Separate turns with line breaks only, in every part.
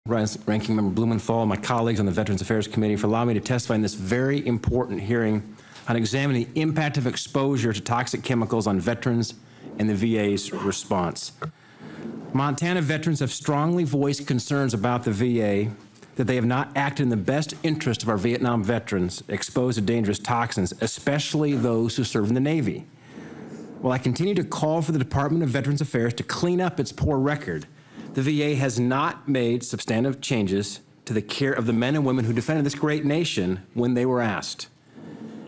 Ranking Member Blumenthal, and my colleagues on the Veterans Affairs Committee for allowing me to testify in this very important hearing on examining the impact of exposure to toxic chemicals on veterans and the VA's response. Montana veterans have strongly voiced concerns about the VA that they have not acted in the best interest of our Vietnam veterans exposed to dangerous toxins, especially those who serve in the Navy. While I continue to call for the Department of Veterans Affairs to clean up its poor record, the VA has not made substantive changes to the care of the men and women who defended this great nation when they were asked.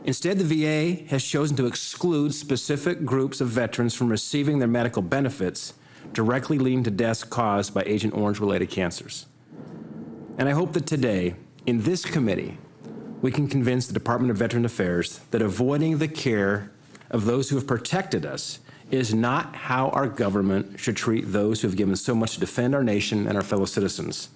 Instead, the VA has chosen to exclude specific groups of veterans from receiving their medical benefits, directly leading to deaths caused by Agent Orange-related cancers. And I hope that today, in this committee, we can convince the Department of Veterans Affairs that avoiding the care of those who have protected us is not how our government should treat those who have given so much to defend our nation and our fellow citizens.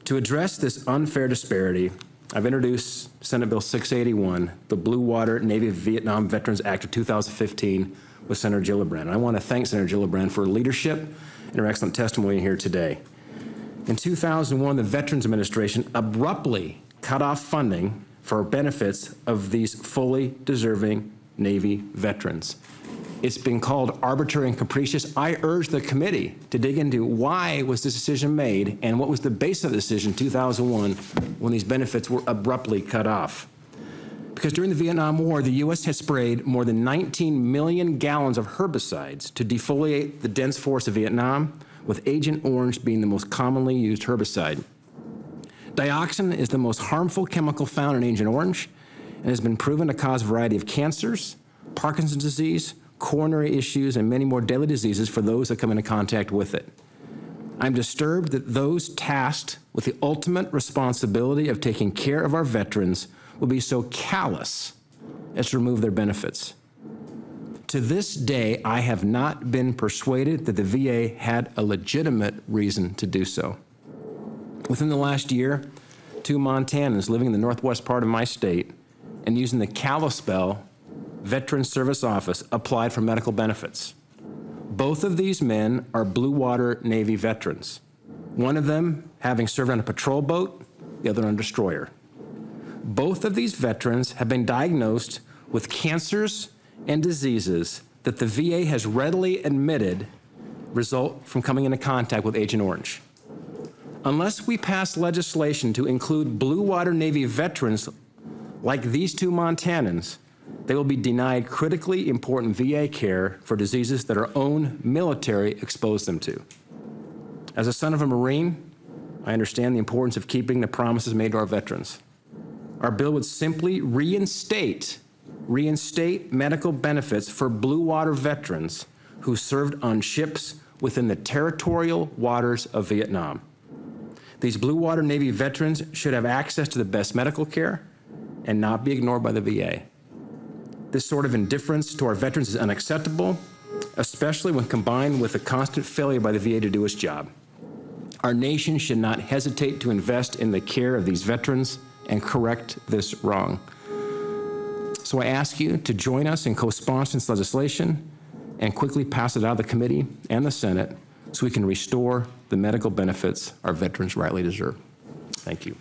To address this unfair disparity, I've introduced Senate Bill 681, the Blue Water Navy Vietnam Veterans Act of 2015, with Senator Gillibrand. And I want to thank Senator Gillibrand for her leadership and her excellent testimony here today. In 2001, the Veterans Administration abruptly cut off funding for benefits of these fully deserving Navy veterans. It's been called arbitrary and capricious. I urge the committee to dig into why was this decision made and what was the basis of the decision in 2001 when these benefits were abruptly cut off. Because during the Vietnam War, the U.S. had sprayed more than 19 million gallons of herbicides to defoliate the dense forests of Vietnam, with Agent Orange being the most commonly used herbicide. Dioxin is the most harmful chemical found in Agent Orange and has been proven to cause a variety of cancers, Parkinson's disease, coronary issues, and many more deadly diseases for those that come into contact with it. I'm disturbed that those tasked with the ultimate responsibility of taking care of our veterans will be so callous as to remove their benefits. To this day, I have not been persuaded that the VA had a legitimate reason to do so. Within the last year, 2 Montanans living in the northwest part of my state and using the Kalispell Veterans Service Office applied for medical benefits. Both of these men are Blue Water Navy veterans, one of them having served on a patrol boat, the other on a destroyer. Both of these veterans have been diagnosed with cancers and diseases that the VA has readily admitted result from coming into contact with Agent Orange. Unless we pass legislation to include Blue Water Navy veterans like these 2 Montanans, they will be denied critically important VA care for diseases that our own military exposed them to. As a son of a Marine, I understand the importance of keeping the promises made to our veterans. Our bill would simply reinstate medical benefits for Blue Water veterans who served on ships within the territorial waters of Vietnam. These Blue Water Navy veterans should have access to the best medical care and not be ignored by the VA. This sort of indifference to our veterans is unacceptable, especially when combined with the constant failure by the VA to do its job. Our nation should not hesitate to invest in the care of these veterans and correct this wrong. So I ask you to join us in co-sponsoring this legislation and quickly pass it out of the committee and the Senate so we can restore the medical benefits our veterans rightly deserve. Thank you.